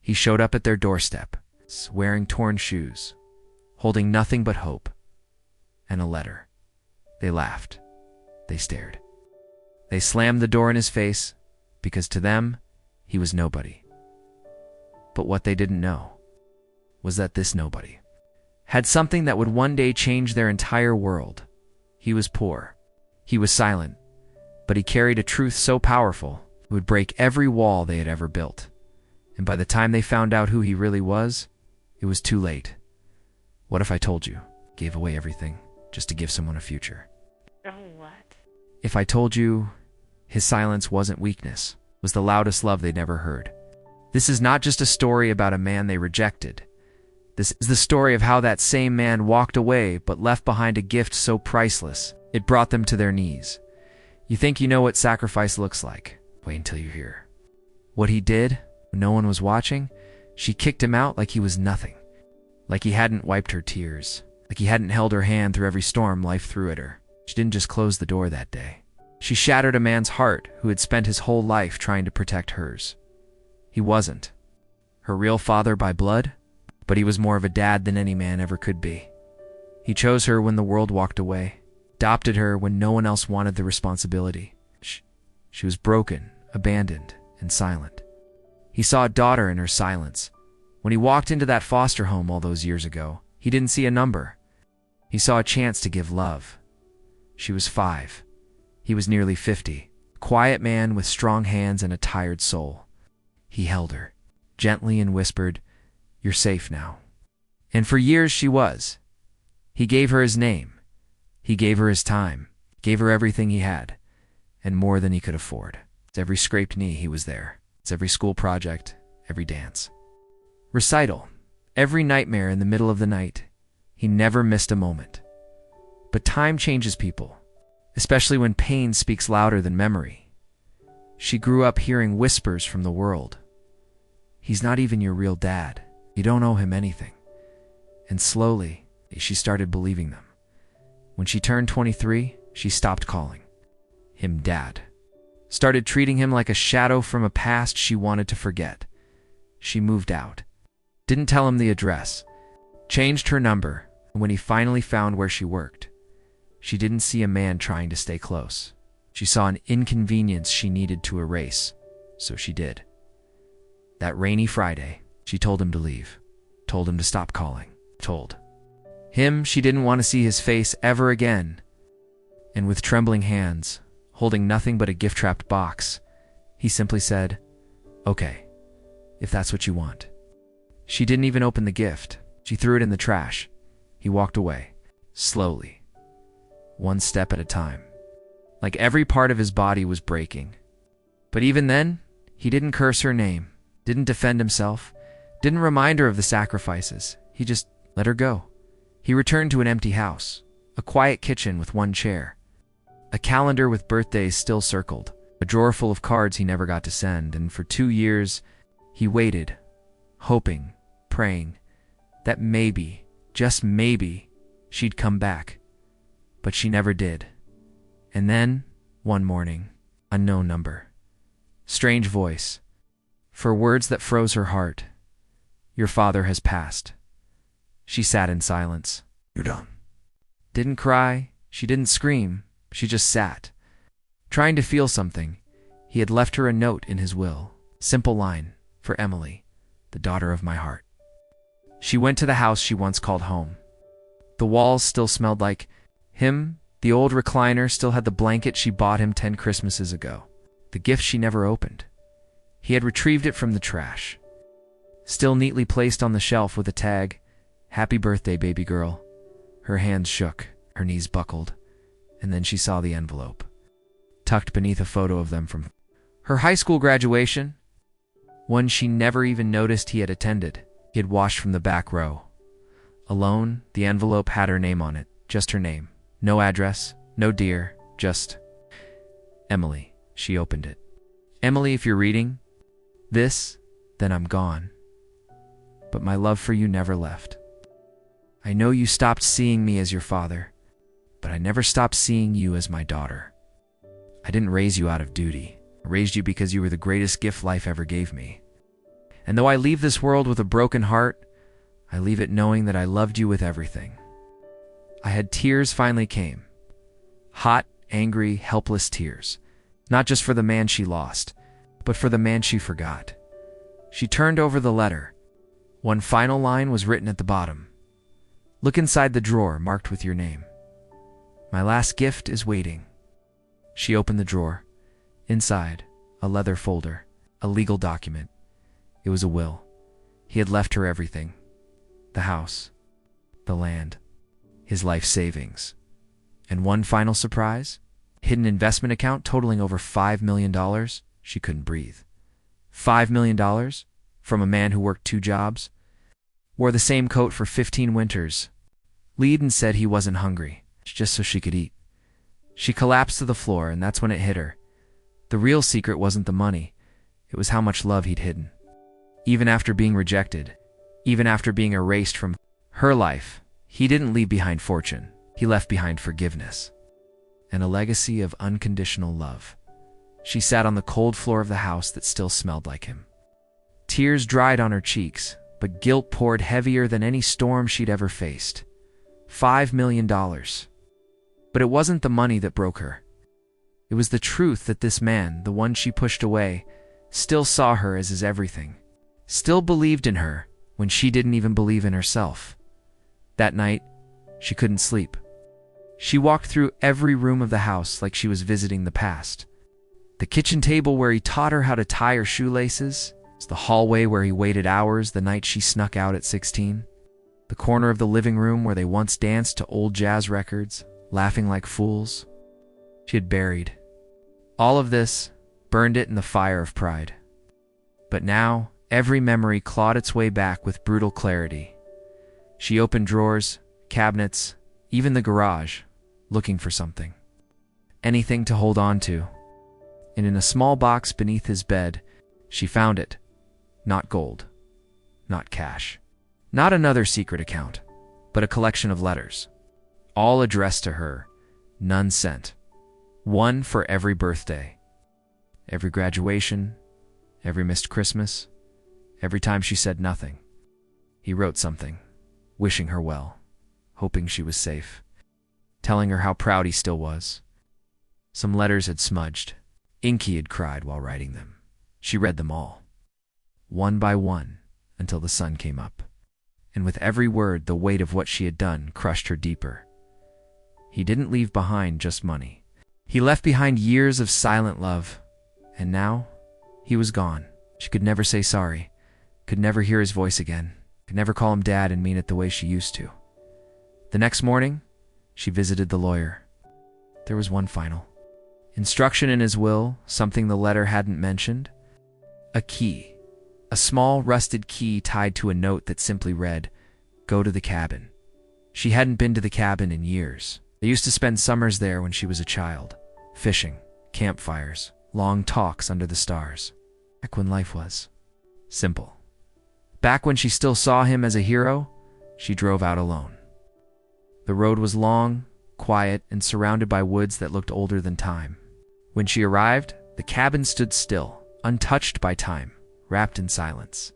He showed up at their doorstep, wearing torn shoes, holding nothing but hope and a letter. They laughed. They stared. They slammed the door in his face because to them, he was nobody. But what they didn't know was that this nobody had something that would one day change their entire world. He was poor. He was silent. But he carried a truth so powerful it would break every wall they had ever built. And by the time they found out who he really was, it was too late. What if I told you? Gave away everything just to give someone a future. Oh, what? If I told you his silence wasn't weakness, was the loudest love they'd never heard. This is not just a story about a man they rejected. This is the story of how that same man walked away but left behind a gift so priceless, it brought them to their knees. You think you know what sacrifice looks like. Wait until you hear. What he did, when no one was watching, she kicked him out like he was nothing. Like he hadn't wiped her tears. Like he hadn't held her hand through every storm life threw at her. She didn't just close the door that day. She shattered a man's heart who had spent his whole life trying to protect hers. He wasn't her real father by blood, but he was more of a dad than any man ever could be. He chose her when the world walked away, adopted her when no one else wanted the responsibility. She was broken, abandoned, and silent. He saw a daughter in her silence. When he walked into that foster home all those years ago, he didn't see a number. He saw a chance to give love. She was 5. He was nearly 50, a quiet man with strong hands and a tired soul. He held her, gently, and whispered, "You're safe now." And for years she was. He gave her his name. He gave her his time, gave her everything he had, and more than he could afford. It's every scraped knee he was there. It's every school project, every dance. Recital, every nightmare in the middle of the night. He never missed a moment. But time changes people, especially when pain speaks louder than memory. She grew up hearing whispers from the world. He's not even your real dad. You don't owe him anything. And slowly, she started believing them. When she turned 23, she stopped calling him dad. Started treating him like a shadow from a past she wanted to forget. She moved out. Didn't tell him the address. Changed her number. And when he finally found where she worked, she didn't see a man trying to stay close. She saw an inconvenience she needed to erase. So she did. That rainy Friday, she told him to leave. Told him to stop calling. Told him she didn't want to see his face ever again. And with trembling hands, holding nothing but a gift-wrapped box, he simply said, "Okay, if that's what you want." She didn't even open the gift. She threw it in the trash. He walked away, slowly, one step at a time, like every part of his body was breaking. But even then, he didn't curse her name, didn't defend himself, didn't remind her of the sacrifices. He just let her go. He returned to an empty house, a quiet kitchen with one chair, a calendar with birthdays still circled, a drawer full of cards he never got to send, and for 2 years, he waited, hoping, praying, that maybe, just maybe, she'd come back. But she never did. And then, one morning, unknown number, strange voice, for words that froze her heart, "Your father has passed." She sat in silence. "You're done." Didn't cry, she didn't scream, she just sat, trying to feel something. He had left her a note in his will, simple line, "For Emily, the daughter of my heart." She went to the house she once called home. The walls still smelled like him. The old recliner still had the blanket she bought him 10 Christmases ago. The gift she never opened. He had retrieved it from the trash, still neatly placed on the shelf with a tag, "Happy birthday, baby girl." Her hands shook, her knees buckled, and then she saw the envelope, tucked beneath a photo of them from her high school graduation, one she never even noticed he had attended. He had watched from the back row. Alone, the envelope had her name on it, just her name. No address, no dear, just Emily. She opened it. "Emily, if you're reading this, then I'm gone. But my love for you never left. I know you stopped seeing me as your father, but I never stopped seeing you as my daughter. I didn't raise you out of duty. I raised you because you were the greatest gift life ever gave me. And though I leave this world with a broken heart, I leave it knowing that I loved you with everything. I had tears finally came. Hot, angry, helpless tears. Not just for the man she lost, but for the man she forgot. She turned over the letter. One final line was written at the bottom. Look inside the drawer marked with your name. My last gift is waiting. She opened the drawer. Inside, a leather folder, a legal document. It was a will. He had left her everything. The house, the land, his life savings. And one final surprise? Hidden investment account totaling over $5 million. She couldn't breathe. $5 million? From a man who worked 2 jobs? Wore the same coat for 15 winters. Lied and said he wasn't hungry, just so she could eat. She collapsed to the floor, and that's when it hit her. The real secret wasn't the money. It was how much love he'd hidden. Even after being rejected, even after being erased from her life, he didn't leave behind fortune. He left behind forgiveness and a legacy of unconditional love. She sat on the cold floor of the house that still smelled like him. Tears dried on her cheeks, but guilt poured heavier than any storm she'd ever faced. $5 million. But it wasn't the money that broke her. It was the truth that this man, the one she pushed away, still saw her as his everything. Still believed in her when she didn't even believe in herself. That night, she couldn't sleep. She walked through every room of the house like she was visiting the past. The kitchen table where he taught her how to tie her shoelaces, the hallway where he waited hours the night she snuck out at 16, the corner of the living room where they once danced to old jazz records, laughing like fools. She had buried all of this, burned it in the fire of pride. But now, every memory clawed its way back with brutal clarity. She opened drawers, cabinets, even the garage, looking for something. Anything to hold on to. And in a small box beneath his bed, she found it. Not gold. Not cash. Not another secret account, but a collection of letters. All addressed to her, none sent. One for every birthday. Every graduation, every missed Christmas, every time she said nothing. He wrote something, wishing her well, hoping she was safe, telling her how proud he still was. Some letters had smudged. Ink he had cried while writing them. She read them all, one by one, until the sun came up. And with every word, the weight of what she had done crushed her deeper. He didn't leave behind just money. He left behind years of silent love. And now, he was gone. She could never say sorry, could never hear his voice again, could never call him dad and mean it the way she used to. The next morning, she visited the lawyer. There was one final instruction in his will, something the letter hadn't mentioned. A key. A small, rusted key tied to a note that simply read, "Go to the cabin." She hadn't been to the cabin in years. They used to spend summers there when she was a child. Fishing, campfires, long talks under the stars. Back when life was simple. Back when she still saw him as a hero, she drove out alone. The road was long, quiet, and surrounded by woods that looked older than time. When she arrived, the cabin stood still, untouched by time, wrapped in silence.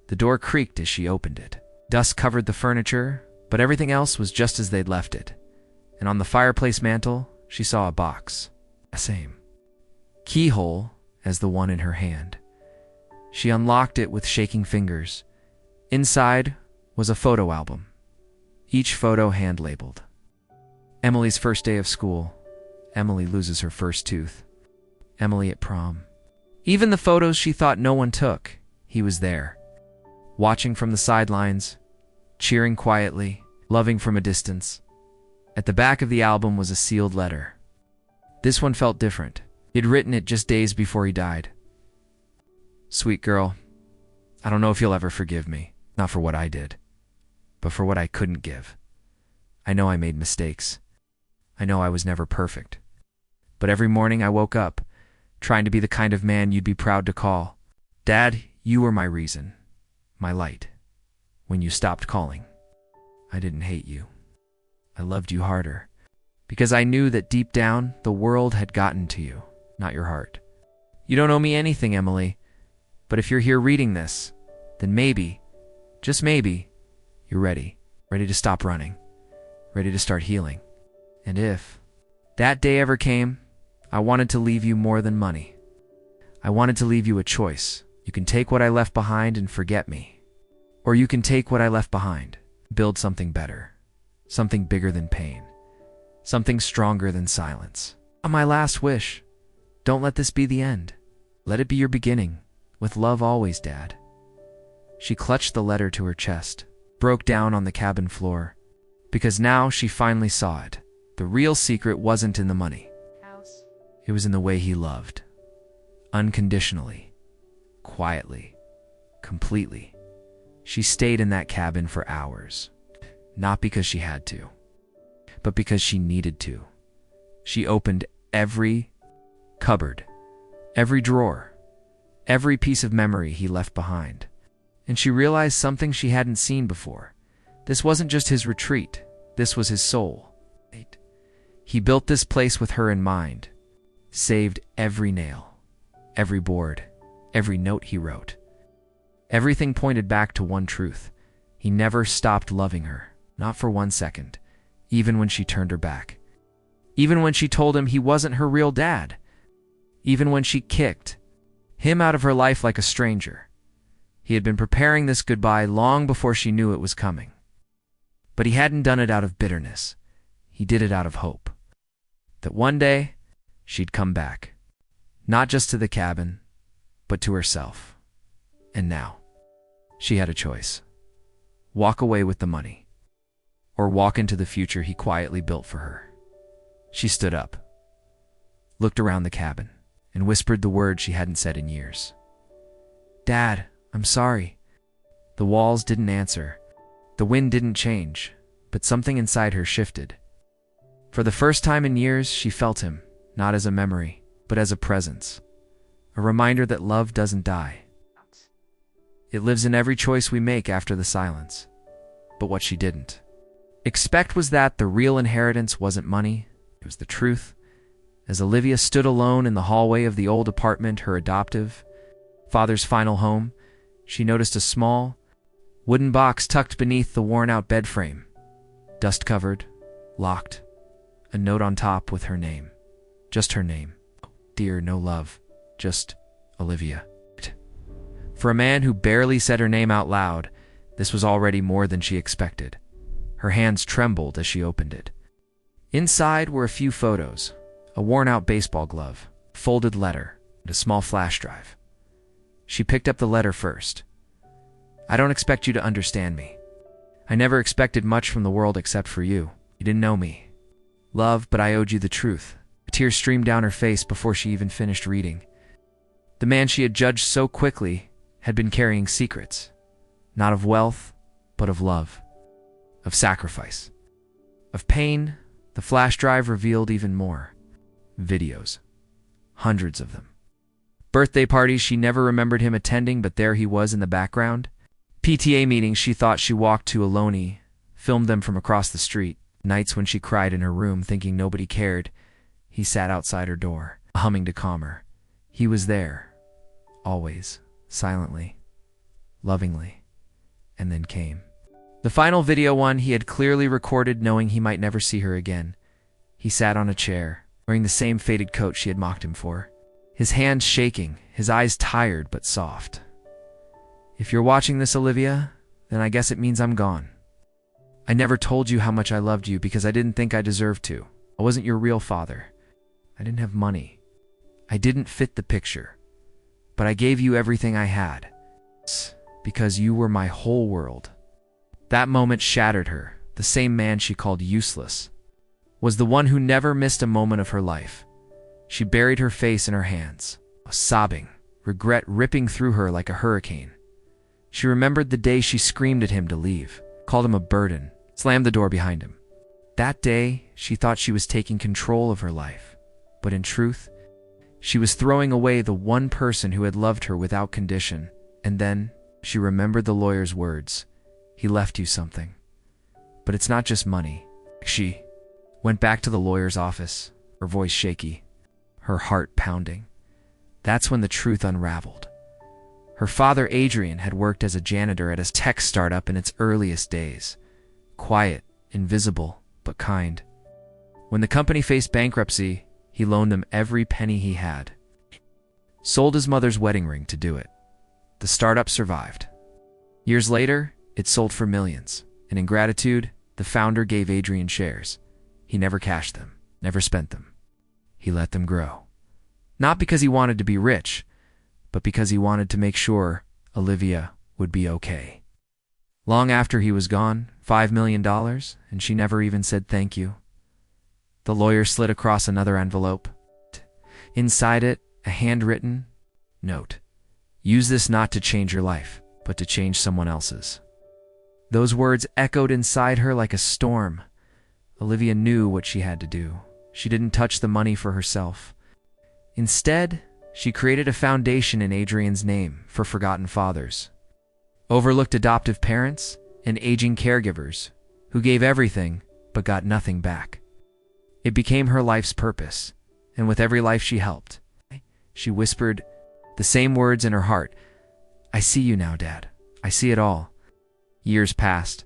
The door creaked as she opened it. Dust covered the furniture, but everything else was just as they'd left it. And on the fireplace mantel, she saw a box. The same keyhole as the one in her hand. She unlocked it with shaking fingers. Inside was a photo album, each photo hand-labeled. Emily's first day of school. Emily loses her first tooth. Emily at prom. Even the photos she thought no one took, he was there. Watching from the sidelines, cheering quietly, loving from a distance. At the back of the album was a sealed letter. This one felt different. He'd written it just days before he died. Sweet girl, I don't know if you'll ever forgive me, not for what I did, but for what I couldn't give. I know I made mistakes. I know I was never perfect. But every morning I woke up, trying to be the kind of man you'd be proud to call. Dad, you were my reason, my light. When you stopped calling, I didn't hate you. I loved you harder, because I knew that deep down, the world had gotten to you, not your heart. You don't owe me anything, Emily. But if you're here reading this, then maybe, just maybe, you're ready. Ready to stop running. Ready to start healing. And if that day ever came, I wanted to leave you more than money. I wanted to leave you a choice. You can take what I left behind and forget me. Or you can take what I left behind, build something better. Something bigger than pain. Something stronger than silence. My last wish. Don't let this be the end. Let it be your beginning. With love always, Dad. She clutched the letter to her chest, broke down on the cabin floor, because now she finally saw it. The real secret wasn't in the money. It was in the way he loved. Unconditionally. Quietly. Completely. She stayed in that cabin for hours. Not because she had to, but because she needed to. She opened every cupboard, every drawer, every piece of memory he left behind. And she realized something she hadn't seen before. This wasn't just his retreat. This was his soul. He built this place with her in mind. Saved every nail, every board, every note he wrote. Everything pointed back to one truth. He never stopped loving her. Not for 1 second, even when she turned her back. Even when she told him he wasn't her real dad. Even when she kicked him out of her life like a stranger. He had been preparing this goodbye long before she knew it was coming. But he hadn't done it out of bitterness. He did it out of hope. That one day, she'd come back. Not just to the cabin, but to herself. And now, she had a choice. Walk away with the money. Or walk into the future he quietly built for her. She stood up, looked around the cabin, and whispered the words she hadn't said in years. Dad, I'm sorry. The walls didn't answer. The wind didn't change, but something inside her shifted. For the first time in years, she felt him, not as a memory, but as a presence. A reminder that love doesn't die. It lives in every choice we make after the silence. But what she didn't expect was that the real inheritance wasn't money, it was the truth. As Olivia stood alone in the hallway of the old apartment, her adoptive father's final home, she noticed a small, wooden box tucked beneath the worn-out bed frame. Dust-covered, locked, a note on top with her name. Just her name. Dear, no love, just Olivia. For a man who barely said her name out loud, this was already more than she expected. Her hands trembled as she opened it. Inside were a few photos, a worn-out baseball glove, a folded letter, and a small flash drive. She picked up the letter first. I don't expect you to understand me. I never expected much from the world except for you. You didn't know me. Love, but I owed you the truth. A tear streamed down her face before she even finished reading. The man she had judged so quickly had been carrying secrets. Not of wealth, but of love. Of sacrifice. Of pain. The flash drive revealed even more. Videos. Hundreds of them. Birthday parties she never remembered him attending, but there he was in the background. PTA meetings she thought she walked to alone, filmed them from across the street. Nights when she cried in her room thinking nobody cared. He sat outside her door, humming to calm her. He was there. Always. Silently. Lovingly. And then came the final video, one he had clearly recorded knowing he might never see her again. He sat on a chair, wearing the same faded coat she had mocked him for. His hands shaking, his eyes tired but soft. If you're watching this, Olivia, then I guess it means I'm gone. I never told you how much I loved you because I didn't think I deserved to. I wasn't your real father. I didn't have money. I didn't fit the picture. But I gave you everything I had. Because you were my whole world. That moment shattered her. The same man she called useless was the one who never missed a moment of her life. She buried her face in her hands, sobbing, regret ripping through her like a hurricane. She remembered the day she screamed at him to leave, called him a burden, slammed the door behind him. That day, she thought she was taking control of her life. But in truth, she was throwing away the one person who had loved her without condition. And then, she remembered the lawyer's words. He left you something. But it's not just money. She went back to the lawyer's office, her voice shaky, her heart pounding. That's when the truth unraveled. Her father, Adrian, had worked as a janitor at a tech startup in its earliest days. Quiet, invisible, but kind. When the company faced bankruptcy, he loaned them every penny he had. Sold his mother's wedding ring to do it. The startup survived. Years later, it sold for millions, and in gratitude, the founder gave Adrian shares. He never cashed them, never spent them. He let them grow. Not because he wanted to be rich, but because he wanted to make sure Olivia would be okay. Long after he was gone, $5 million, and she never even said thank you. The lawyer slid across another envelope. Inside it, a handwritten note. Use this not to change your life, but to change someone else's. Those words echoed inside her like a storm. Olivia knew what she had to do. She didn't touch the money for herself. Instead, she created a foundation in Adrian's name for forgotten fathers, overlooked adoptive parents, and aging caregivers who gave everything but got nothing back. It became her life's purpose, and with every life she helped, she whispered the same words in her heart. I see you now, Dad. I see it all. Years passed.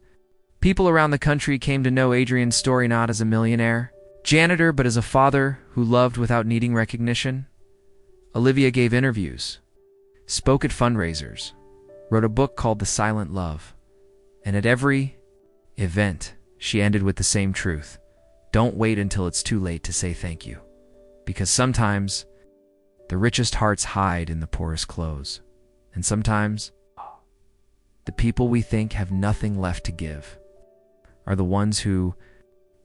People around the country came to know Adrian's story not as a millionaire, janitor, but as a father who loved without needing recognition. Olivia gave interviews, spoke at fundraisers, wrote a book called The Silent Love, and at every event, she ended with the same truth. Don't wait until it's too late to say thank you, because sometimes the richest hearts hide in the poorest clothes, and sometimes the people we think have nothing left to give are the ones who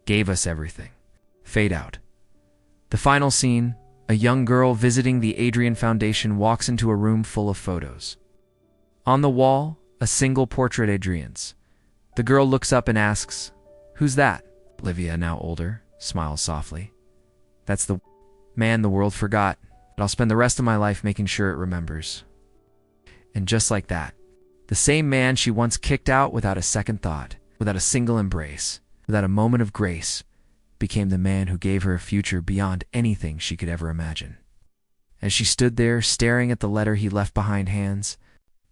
gave us everything. Fade out. The final scene, a young girl visiting the Adrian Foundation walks into a room full of photos. On the wall, a single portrait Adrian's. The girl looks up and asks, "Who's that?" Olivia, now older, smiles softly. "That's the man the world forgot, but I'll spend the rest of my life making sure it remembers." And just like that, the same man she once kicked out without a second thought, without a single embrace, without a moment of grace, became the man who gave her a future beyond anything she could ever imagine. As she stood there, staring at the letter he left behind, hands,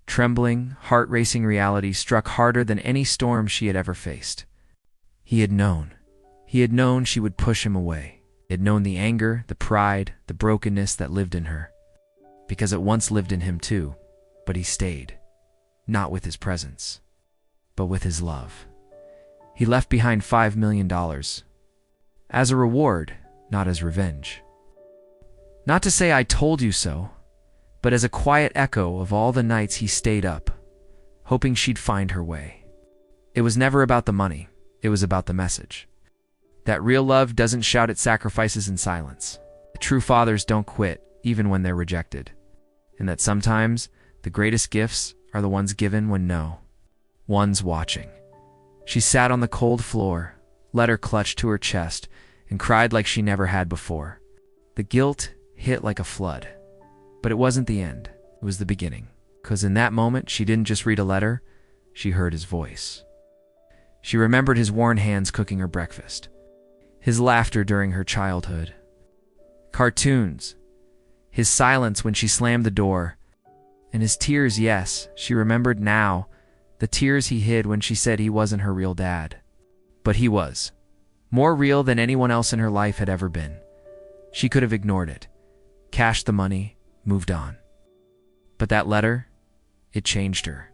trembling, heart-racing, reality struck harder than any storm she had ever faced. He had known. He had known she would push him away. He had known the anger, the pride, the brokenness that lived in her. Because it once lived in him too, but he stayed. Not with his presence, but with his love. He left behind $5 million. As a reward, not as revenge. Not to say I told you so, but as a quiet echo of all the nights he stayed up, hoping she'd find her way. It was never about the money, it was about the message. That real love doesn't shout its sacrifices in silence. True fathers don't quit, even when they're rejected. And that sometimes, the greatest gifts are the ones given when no one's watching. She sat on the cold floor, letter clutched to her chest, and cried like she never had before. The guilt hit like a flood. But it wasn't the end, it was the beginning. 'Cause in that moment, she didn't just read a letter, she heard his voice. She remembered his worn hands cooking her breakfast, his laughter during her childhood, cartoons, his silence when she slammed the door, and his tears. Yes, she remembered now, the tears he hid when she said he wasn't her real dad. But he was. More real than anyone else in her life had ever been. She could have ignored it, cashed the money, moved on. But that letter, it changed her.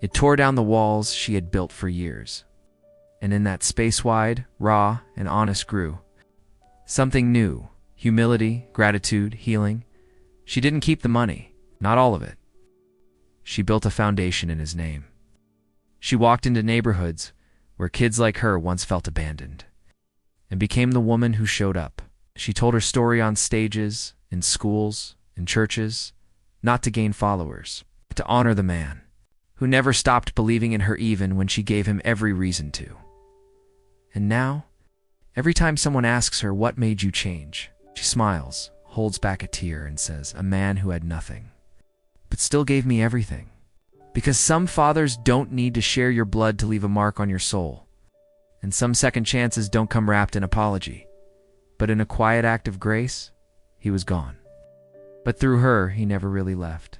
It tore down the walls she had built for years. And in that space wide, raw, and honest grew something new. Humility, gratitude, healing. She didn't keep the money, not all of it. She built a foundation in his name. She walked into neighborhoods where kids like her once felt abandoned, and became the woman who showed up. She told her story on stages, in schools, in churches, not to gain followers, but to honor the man who never stopped believing in her even when she gave him every reason to. And now, every time someone asks her, "What made you change?" she smiles, holds back a tear, and says, "A man who had nothing, but still gave me everything." Because some fathers don't need to share your blood to leave a mark on your soul. And some second chances don't come wrapped in apology. But in a quiet act of grace, he was gone. But through her, he never really left.